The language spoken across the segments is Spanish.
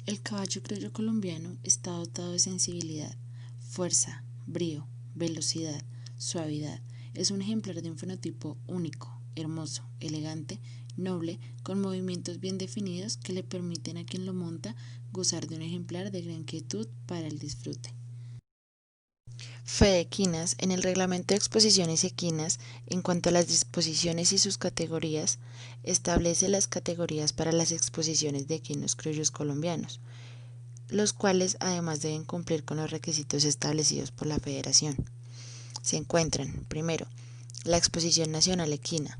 El caballo criollo colombiano está dotado de sensibilidad, fuerza, brío, velocidad, suavidad. Es un ejemplar de un fenotipo único, hermoso, elegante, noble, con movimientos bien definidos que le permiten a quien lo monta gozar de un ejemplar de gran quietud para el disfrute. Fe de equinas. En el Reglamento de Exposiciones Equinas, en cuanto a las disposiciones y sus categorías, establece las categorías para las exposiciones de equinos criollos colombianos, los cuales además deben cumplir con los requisitos establecidos por la Federación. Se encuentran, primero, la Exposición Nacional Equina;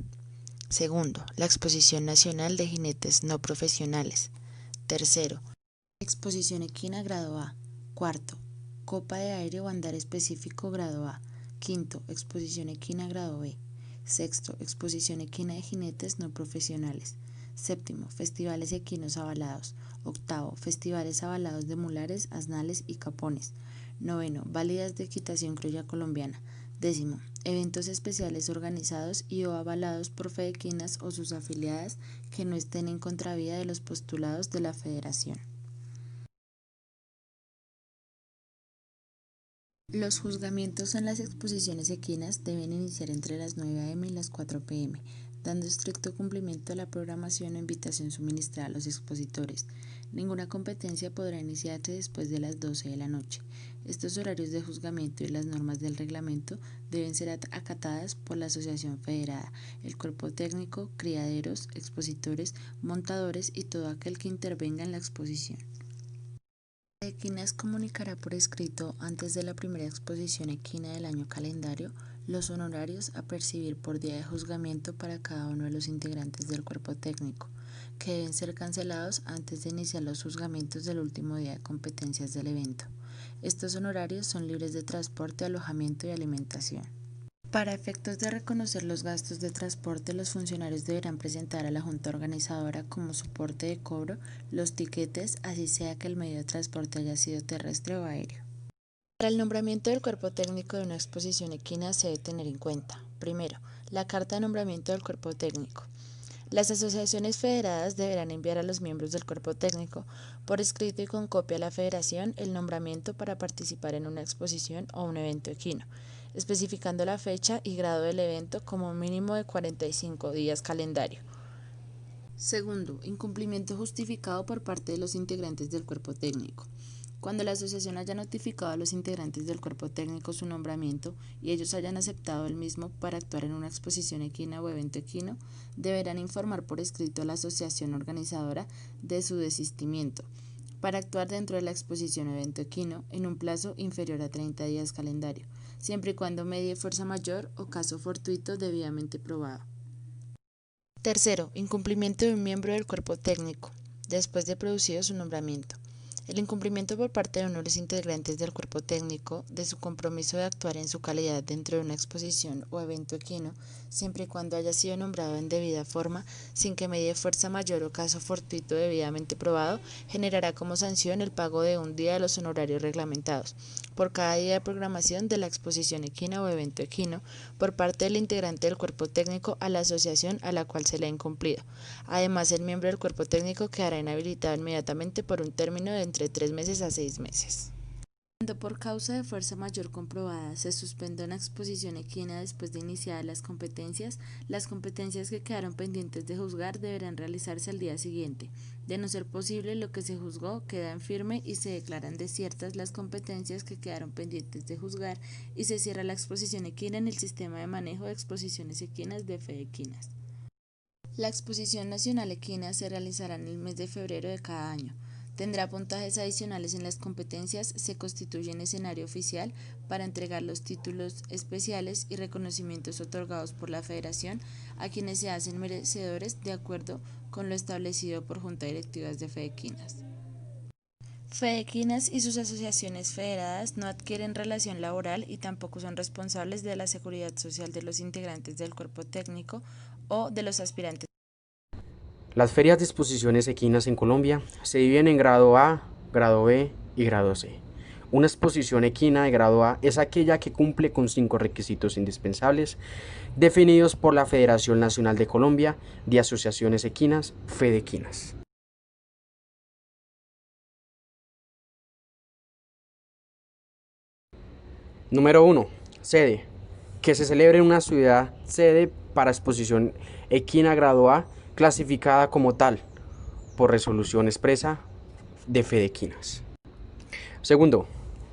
segundo, la Exposición Nacional de Jinetes No Profesionales; tercero, Exposición Equina Grado A; cuarto, Copa de Aire o Andar Específico Grado A; quinto, Exposición Equina Grado B; sexto, Exposición Equina de Jinetes No Profesionales; séptimo, Festivales Equinos Avalados; octavo, Festivales Avalados de Mulares, Asnales y Capones; noveno, Válidas de Equitación Criolla Colombiana; décimo, eventos especiales organizados y o avalados por fedequinas o sus afiliadas que no estén en contravía de los postulados de la Federación. Los juzgamientos en las exposiciones equinas deben iniciar entre las 9 a.m. y las 4 p.m., dando estricto cumplimiento a la programación o invitación suministrada a los expositores. Ninguna competencia podrá iniciarse después de las 12 de la noche. Estos horarios de juzgamiento y las normas del reglamento deben ser acatadas por la asociación federada, el cuerpo técnico, criaderos, expositores, montadores y todo aquel que intervenga en la exposición. Equinas comunicará por escrito, antes de la primera exposición equina del año calendario, los honorarios a percibir por día de juzgamiento para cada uno de los integrantes del cuerpo técnico, que deben ser cancelados antes de iniciar los juzgamientos del último día de competencias del evento. Estos honorarios son libres de transporte, alojamiento y alimentación. Para efectos de reconocer los gastos de transporte, los funcionarios deberán presentar a la Junta Organizadora como soporte de cobro los tiquetes, así sea que el medio de transporte haya sido terrestre o aéreo. Para el nombramiento del cuerpo técnico de una exposición equina se debe tener en cuenta, primero, la carta de nombramiento del cuerpo técnico. Las asociaciones federadas deberán enviar a los miembros del cuerpo técnico, por escrito y con copia a la Federación, el nombramiento para participar en una exposición o un evento equino, especificando la fecha y grado del evento como mínimo de 45 días calendario. Segundo, incumplimiento justificado por parte de los integrantes del cuerpo técnico. Cuando la asociación haya notificado a los integrantes del cuerpo técnico su nombramiento y ellos hayan aceptado el mismo para actuar en una exposición equina o evento equino, deberán informar por escrito a la asociación organizadora de su desistimiento para actuar dentro de la exposición o evento equino en un plazo inferior a 30 días calendario, siempre y cuando medie fuerza mayor o caso fortuito debidamente probado. Tercero, incumplimiento de un miembro del cuerpo técnico, después de producido su nombramiento. El incumplimiento por parte de uno de los integrantes del cuerpo técnico de su compromiso de actuar en su calidad dentro de una exposición o evento equino, siempre y cuando haya sido nombrado en debida forma, sin que medie fuerza mayor o caso fortuito debidamente probado, generará como sanción el pago de un día de los honorarios reglamentados, por cada día de programación de la exposición equina o evento equino, por parte del integrante del cuerpo técnico a la asociación a la cual se le ha incumplido. Además, el miembro del cuerpo técnico quedará inhabilitado inmediatamente por un término de entre 3 meses a 6 meses. Cuando por causa de fuerza mayor comprobada se suspende una exposición equina después de iniciadas las competencias que quedaron pendientes de juzgar deberán realizarse al día siguiente. De no ser posible, lo que se juzgó queda en firme y se declaran desiertas las competencias que quedaron pendientes de juzgar y se cierra la exposición equina en el sistema de manejo de exposiciones equinas de FEDEQUINAS. La exposición nacional equina se realizará en el mes de febrero de cada año. Tendrá puntajes adicionales en las competencias, se constituye en escenario oficial para entregar los títulos especiales y reconocimientos otorgados por la Federación a quienes se hacen merecedores de acuerdo con lo establecido por Junta Directivas de FEDEQUINAS. FEDEQUINAS y sus asociaciones federadas no adquieren relación laboral y tampoco son responsables de la seguridad social de los integrantes del cuerpo técnico o de los aspirantes. Las ferias de exposiciones equinas en Colombia se dividen en grado A, grado B y grado C. Una exposición equina de grado A es aquella que cumple con 5 requisitos indispensables definidos por la Federación Nacional de Colombia de Asociaciones Equinas, FEDEQUINAS. Número 1. Sede. Que se celebre en una ciudad sede para exposición equina grado A, clasificada como tal por resolución expresa de Fedequinas. Segundo,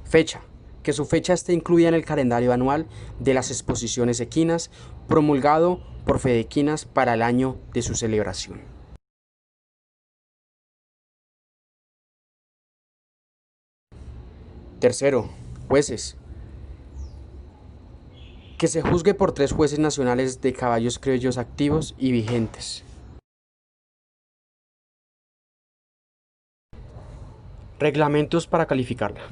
fecha. Que su fecha esté incluida en el calendario anual de las exposiciones equinas, promulgado por Fedequinas para el año de su celebración. Tercero, jueces. Que se juzgue por 3 jueces nacionales de caballos criollos activos y vigentes. Reglamentos para calificarla.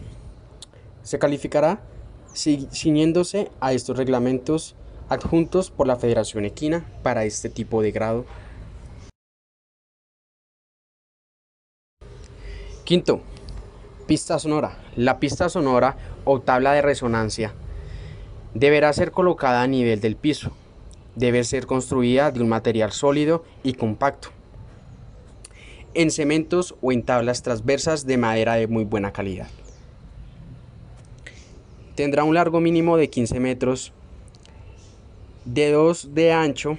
Se calificará ciñéndose a estos reglamentos adjuntos por la Federación Equina para este tipo de grado. Quinto, pista sonora. La pista sonora o tabla de resonancia deberá ser colocada a nivel del piso. Debe ser construida de un material sólido y compacto, en cementos o en tablas transversas de madera de muy buena calidad. Tendrá un largo mínimo de 15 metros, de 2 de ancho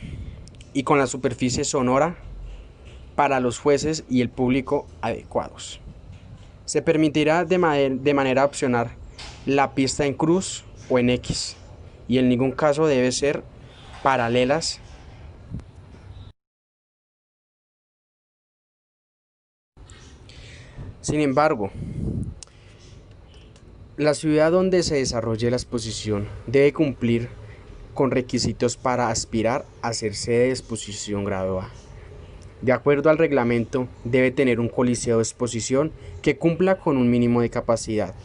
y con la superficie sonora para los jueces y el público adecuados. Se permitirá de manera opcional la pista en cruz o en X, y en ningún caso debe ser paralelas. Sin embargo, la ciudad donde se desarrolle la exposición debe cumplir con requisitos para aspirar a ser sede de exposición grado A. De acuerdo al reglamento, debe tener un coliseo de exposición que cumpla con un mínimo de capacidad,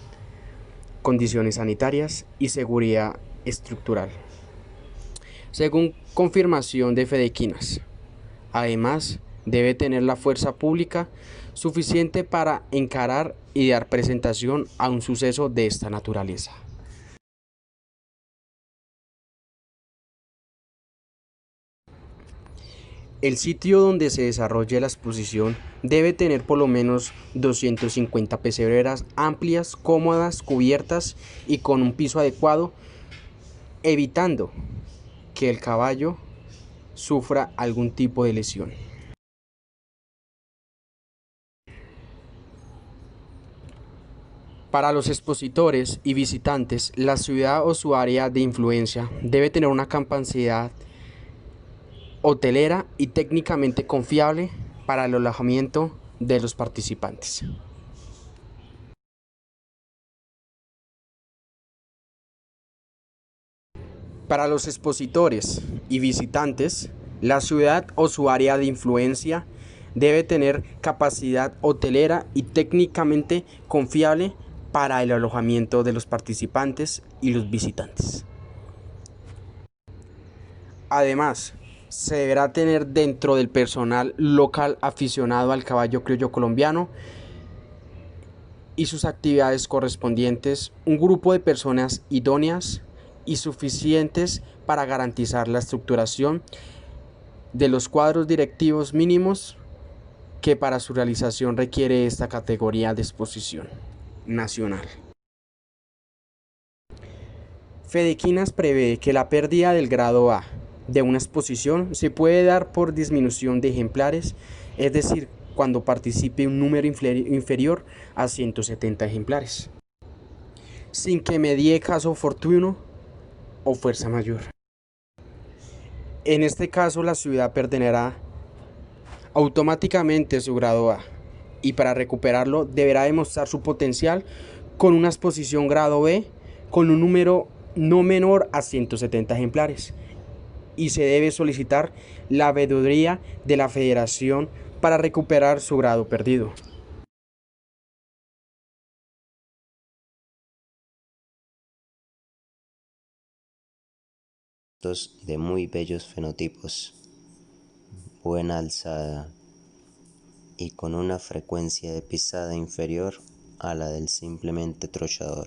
condiciones sanitarias y seguridad estructural, según confirmación de Fedequinas. Además, debe tener la fuerza pública suficiente para encarar y dar presentación a un suceso de esta naturaleza. El sitio donde se desarrolle la exposición debe tener por lo menos 250 pesebreras amplias, cómodas, cubiertas y con un piso adecuado, evitando que el caballo sufra algún tipo de lesión. Para los expositores y visitantes, la ciudad o su área de influencia debe tener una capacidad hotelera y técnicamente confiable para el alojamiento de los participantes. Para los expositores y visitantes, la ciudad o su área de influencia debe tener capacidad hotelera y técnicamente confiable para el alojamiento de los participantes y los visitantes. Además, se deberá tener dentro del personal local aficionado al caballo criollo colombiano y sus actividades correspondientes un grupo de personas idóneas y suficientes para garantizar la estructuración de los cuadros directivos mínimos que para su realización requiere esta categoría de exposición nacional. Fedequinas prevé que la pérdida del grado A de una exposición se puede dar por disminución de ejemplares, es decir, cuando participe un número inferior a 170 ejemplares, sin que medie caso fortuito o fuerza mayor. En este caso, la ciudad perderá automáticamente su grado A y para recuperarlo deberá demostrar su potencial con una exposición grado B con un número no menor a 170 ejemplares y se debe solicitar la veeduría de la Federación para recuperar su grado perdido. De muy bellos fenotipos, buena alzada y con una frecuencia de pisada inferior a la del simplemente trochador.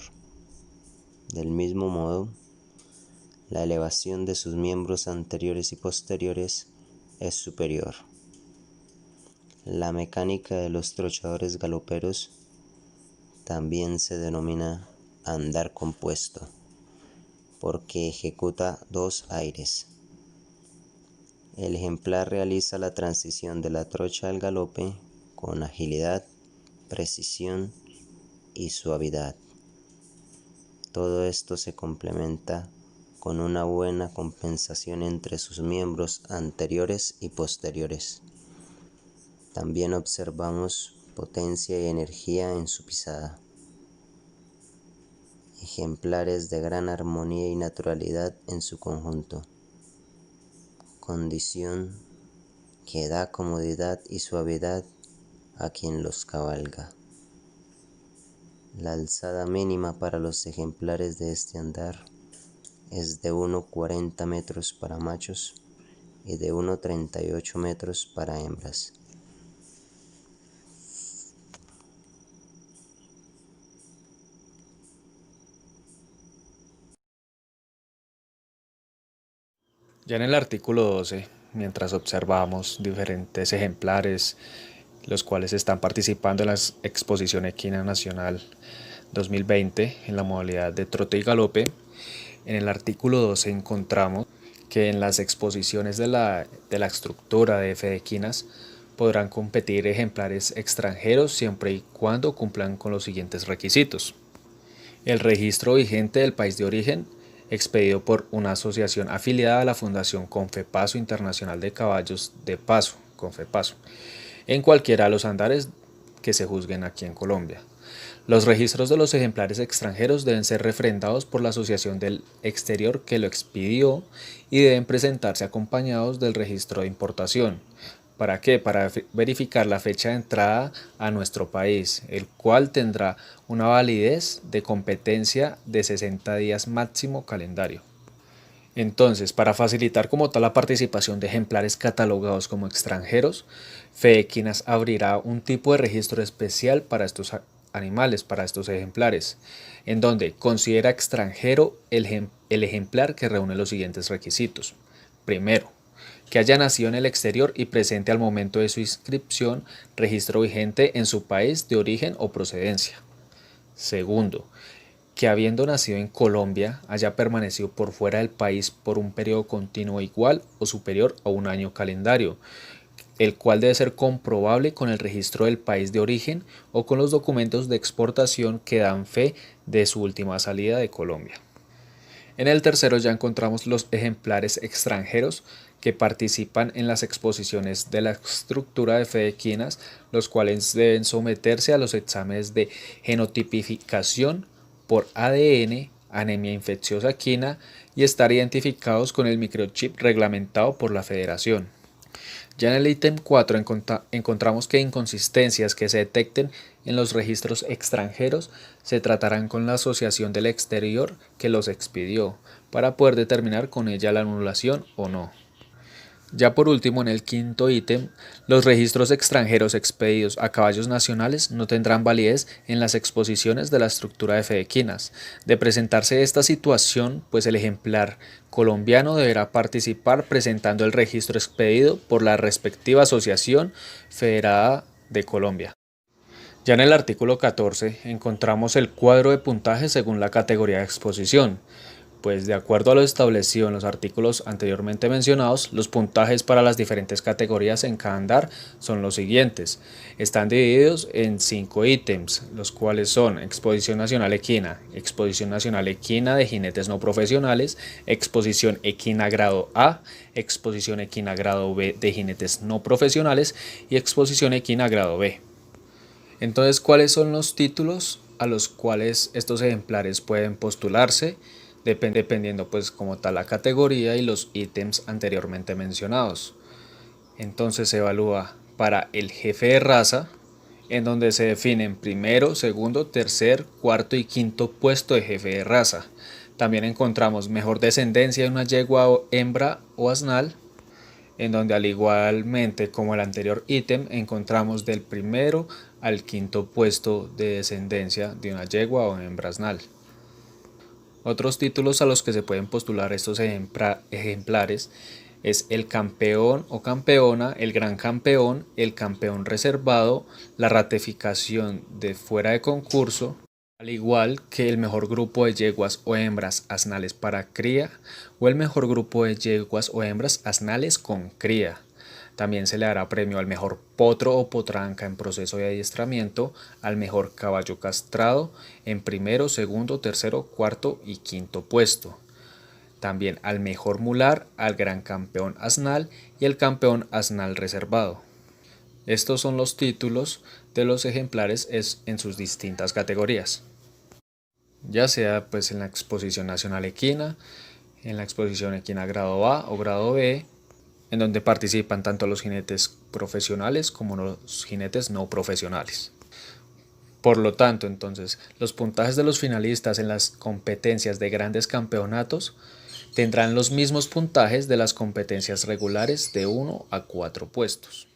Del mismo modo, la elevación de sus miembros anteriores y posteriores es superior. La mecánica de los trochadores galoperos también se denomina andar compuesto. porque ejecuta 2 aires. El ejemplar realiza la transición de la trocha al galope con agilidad, precisión y suavidad. Todo esto se complementa con una buena compensación entre sus miembros anteriores y posteriores. También observamos potencia y energía en su pisada. Ejemplares de gran armonía y naturalidad en su conjunto. Condición que da comodidad y suavidad a quien los cabalga. La alzada mínima para los ejemplares de este andar es de 1,40 metros para machos y de 1,38 metros para hembras. Ya en el artículo 12, mientras observamos diferentes ejemplares, los cuales están participando en la Exposición Equina Nacional 2020 en la modalidad de trote y galope, en el artículo 12 encontramos que en las exposiciones de la estructura de F de equinas podrán competir ejemplares extranjeros siempre y cuando cumplan con los siguientes requisitos. El registro vigente del país de origen, expedido por una asociación afiliada a la Fundación Confepaso Internacional de Caballos de Paso, Confepaso, en cualquiera de los andares que se juzguen aquí en Colombia. Los registros de los ejemplares extranjeros deben ser refrendados por la asociación del exterior que lo expidió y deben presentarse acompañados del registro de importación. ¿Para qué? Para verificar la fecha de entrada a nuestro país, el cual tendrá una validez de competencia de 60 días máximo calendario. Entonces, para facilitar como tal la participación de ejemplares catalogados como extranjeros, FEDEQUINAS abrirá un tipo de registro especial para estos animales, para estos ejemplares, en donde considera extranjero el ejemplar que reúne los siguientes requisitos. Primero, que haya nacido en el exterior y presente al momento de su inscripción registro vigente en su país de origen o procedencia. Segundo, que habiendo nacido en Colombia haya permanecido por fuera del país por un periodo continuo igual o superior a un año calendario, el cual debe ser comprobable con el registro del país de origen o con los documentos de exportación que dan fe de su última salida de Colombia. En el tercero ya encontramos los ejemplares extranjeros que participan en las exposiciones de la estructura de FEDEQUINAS, los cuales deben someterse a los exámenes de genotipificación por ADN, anemia infecciosa equina y estar identificados con el microchip reglamentado por la Federación. Ya en el ítem 4 encontramos que inconsistencias que se detecten en los registros extranjeros se tratarán con la asociación del exterior que los expidió para poder determinar con ella la anulación o no. Ya por último, en el quinto ítem, los registros extranjeros expedidos a caballos nacionales no tendrán validez en las exposiciones de la estructura de FEDEQUINAS. De presentarse esta situación, pues el ejemplar colombiano deberá participar presentando el registro expedido por la respectiva asociación federada de Colombia. Ya en el artículo 14 encontramos el cuadro de puntaje según la categoría de exposición. Pues de acuerdo a lo establecido en los artículos anteriormente mencionados, los puntajes para las diferentes categorías en cada andar son los siguientes. Están divididos en 5 ítems, los cuales son Exposición Nacional Equina, Exposición Nacional Equina de jinetes no profesionales, Exposición Equina Grado A, Exposición Equina Grado B de jinetes no profesionales y Exposición Equina Grado B. Entonces, ¿cuáles son los títulos a los cuales estos ejemplares pueden postularse? Dependiendo pues como tal la categoría y los ítems anteriormente mencionados. Entonces se evalúa para el jefe de raza, en donde se definen primero, segundo, tercer, cuarto y quinto puesto de jefe de raza. También encontramos mejor descendencia de una yegua o hembra o asnal, en donde al igualmente como el anterior ítem encontramos del primero al quinto puesto de descendencia de una yegua o hembra asnal. Otros títulos a los que se pueden postular estos ejemplares es el campeón o campeona, el gran campeón, el campeón reservado, la ratificación de fuera de concurso, al igual que el mejor grupo de yeguas o hembras asnales para cría o el mejor grupo de yeguas o hembras asnales con cría. También se le dará premio al mejor potro o potranca en proceso de adiestramiento, al mejor caballo castrado en primero, segundo, tercero, cuarto y quinto puesto. También al mejor mular, al gran campeón asnal y el campeón asnal reservado. Estos son los títulos de los ejemplares en sus distintas categorías, ya sea pues en la exposición nacional equina, en la exposición equina grado A o grado B, en donde participan tanto los jinetes profesionales como los jinetes no profesionales. Por lo tanto, entonces, los puntajes de los finalistas en las competencias de grandes campeonatos tendrán los mismos puntajes de las competencias regulares de 1 a 4 puestos.